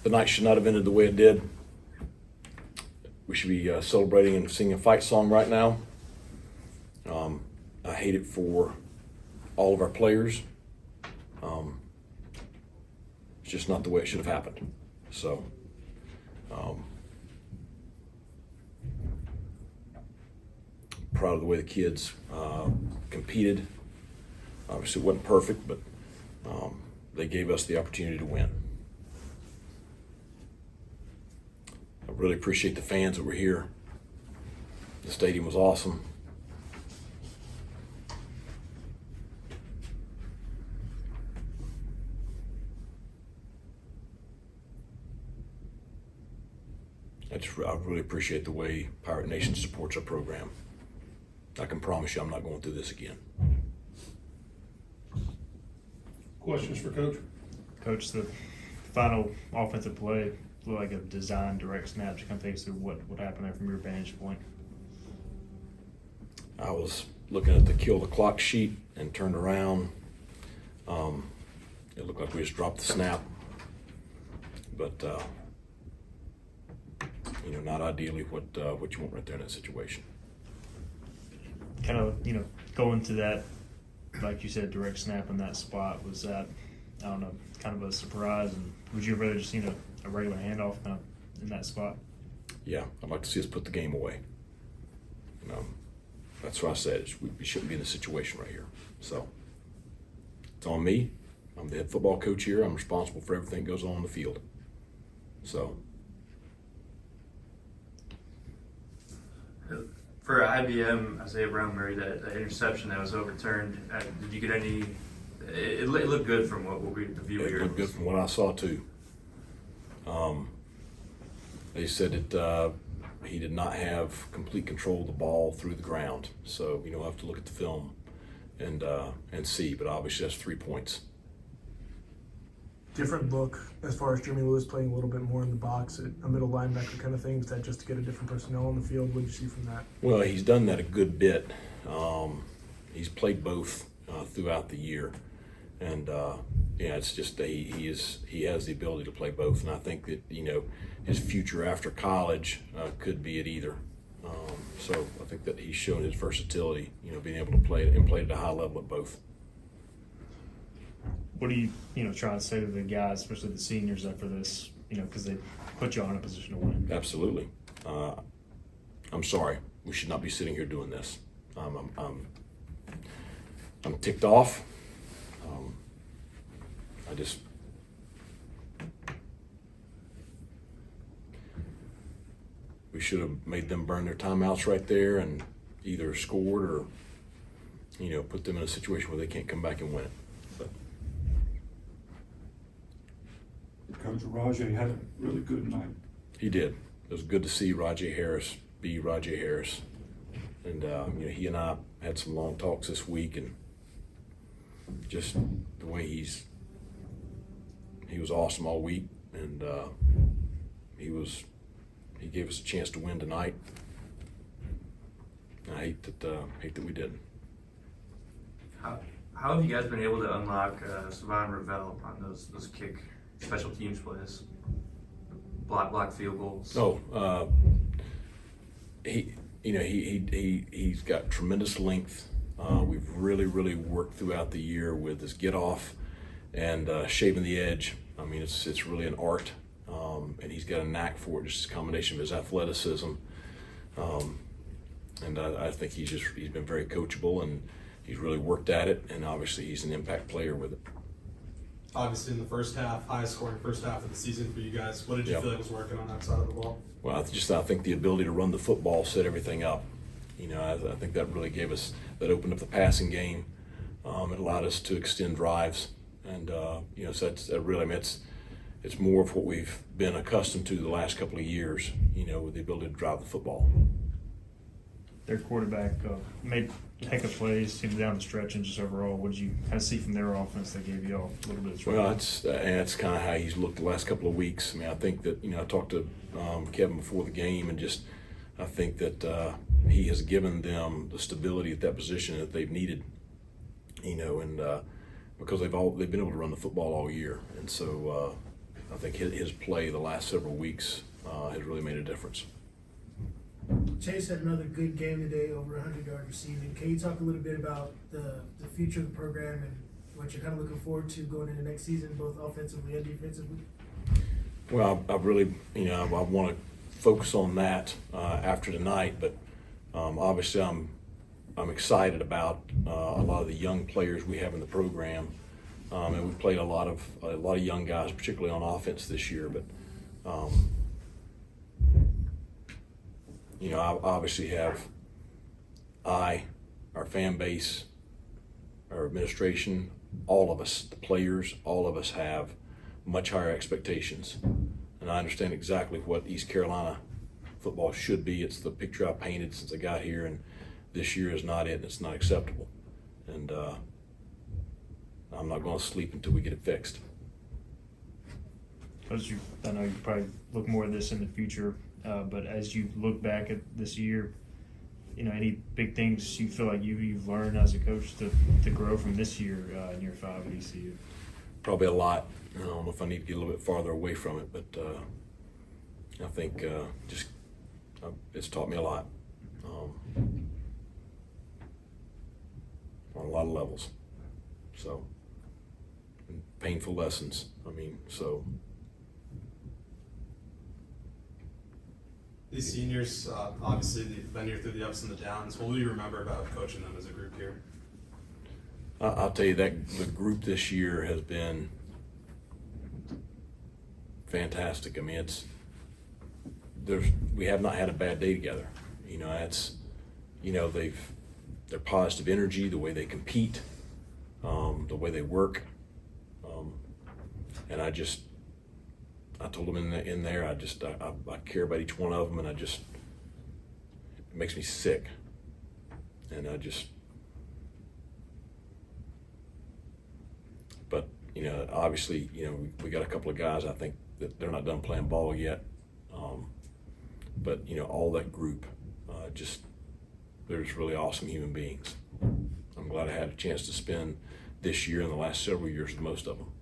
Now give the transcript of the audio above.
the night should not have ended the way it did. We should be celebrating and singing a fight song right now. I hate it for all of our players. It's just not the way it should have happened. So, proud of the way the kids competed. Obviously, it wasn't perfect, but they gave us the opportunity to win. I really appreciate the fans that were here. The stadium was awesome. I really appreciate the way Pirate Nation supports our program. I can promise you I'm not going through this again. Questions for Coach? Coach, the final offensive play looked like a design direct snap. Just kind of take us through what happened there from your vantage point. I was looking at the kill the clock sheet and turned around. It looked like we just dropped the snap, but not ideally what you want right there in that situation. Kind of, going to that, like you said, direct snap in that spot, was that, I don't know, kind of a surprise? And would you have rather just seen a regular handoff kind of in that spot? Yeah, I'd like to see us put the game away. That's what I said. We shouldn't be in this situation right here. So it's on me. I'm the head football coach here. I'm responsible for everything that goes on the field. So. For IBM, Isaiah Brown Murray, that interception that was overturned, did you get any? It looked good from what we the view here. It looked good from what I saw too. They said that he did not have complete control of the ball through the ground, so we'll have to look at the film and see. But obviously, that's 3 points. Different look as far as Jeremy Lewis playing a little bit more in the box, a middle linebacker kind of thing. Was that just to get a different personnel on the field? What did you see from that? Well, he's done that a good bit. He's played both throughout the year, and it's just he has the ability to play both, and I think that his future after college could be at either. So I think that he's shown his versatility, being able to play at a high level at both. What do you try to say to the guys, especially the seniors, after this? Because they put you all in a position to win. Absolutely. I'm sorry. We should not be sitting here doing this. I'm ticked off. We should have made them burn their timeouts right there and either scored or, put them in a situation where they can't come back and win it. But. Coach Rajay had a really good night. He did. It was good to see Raj Harris be Raj Harris. And, he and I had some long talks this week, and just the way he was awesome all week, and he gave us a chance to win tonight. I hate that we didn't. How have you guys been able to unlock Savon Ravel on those kick special teams plays, block field goals? Oh, he's got tremendous length. We've really worked throughout the year with his get off and shaving the edge. I mean, it's really an art, and he's got a knack for it. Just a combination of his athleticism, and I think he's been very coachable, and he's really worked at it. And obviously, he's an impact player with it. Obviously, in the first half, highest scoring first half of the season for you guys. What did you feel like was working on that side of the ball? Well, I think the ability to run the football set everything up. I think that really that opened up the passing game. It allowed us to extend drives, and so it's more of what we've been accustomed to the last couple of years. With the ability to drive the football. Their quarterback made heck of plays down the stretch, and just overall, what did you kind of see from their offense that gave you all a little bit of trouble? Well, that's kind of how he's looked the last couple of weeks. I mean, I think that I talked to Kevin before the game, and I think that he has given them the stability at that position that they've needed. And because they've been able to run the football all year, and so I think his play the last several weeks has really made a difference. Chase had another good game today, over 100 yards receiving. Can you talk a little bit about the future of the program and what you're kind of looking forward to going into next season, both offensively and defensively? Well, I really, I want to focus on that after tonight, but obviously I'm excited about a lot of the young players we have in the program, and we've played a lot of young guys, particularly on offense this year. But I obviously have our fan base, our administration, all of us, the players, all of us have much higher expectations. And I understand exactly what East Carolina football should be. It's the picture I painted since I got here, and this year is not it, and it's not acceptable. And I'm not going to sleep until we get it fixed. I know you probably look more at this in the future, but as you look back at this year, any big things you feel like you've learned as a coach to grow from this year in year 5 at ECU? Probably a lot. I don't know if I need to get a little bit farther away from it, but I think it's taught me a lot on a lot of levels. So, painful lessons. These seniors, obviously, they've been here through the ups and the downs. What will you remember about coaching them as a group here? I'll tell you that the group this year has been fantastic. We have not had a bad day together. Their positive energy, the way they compete, the way they work, and I told them in there, I care about each one of them, and it makes me sick, and but obviously, we got a couple of guys, I think that they're not done playing ball yet, but all that group, they're just really awesome human beings. I'm glad I had a chance to spend this year and the last several years with most of them.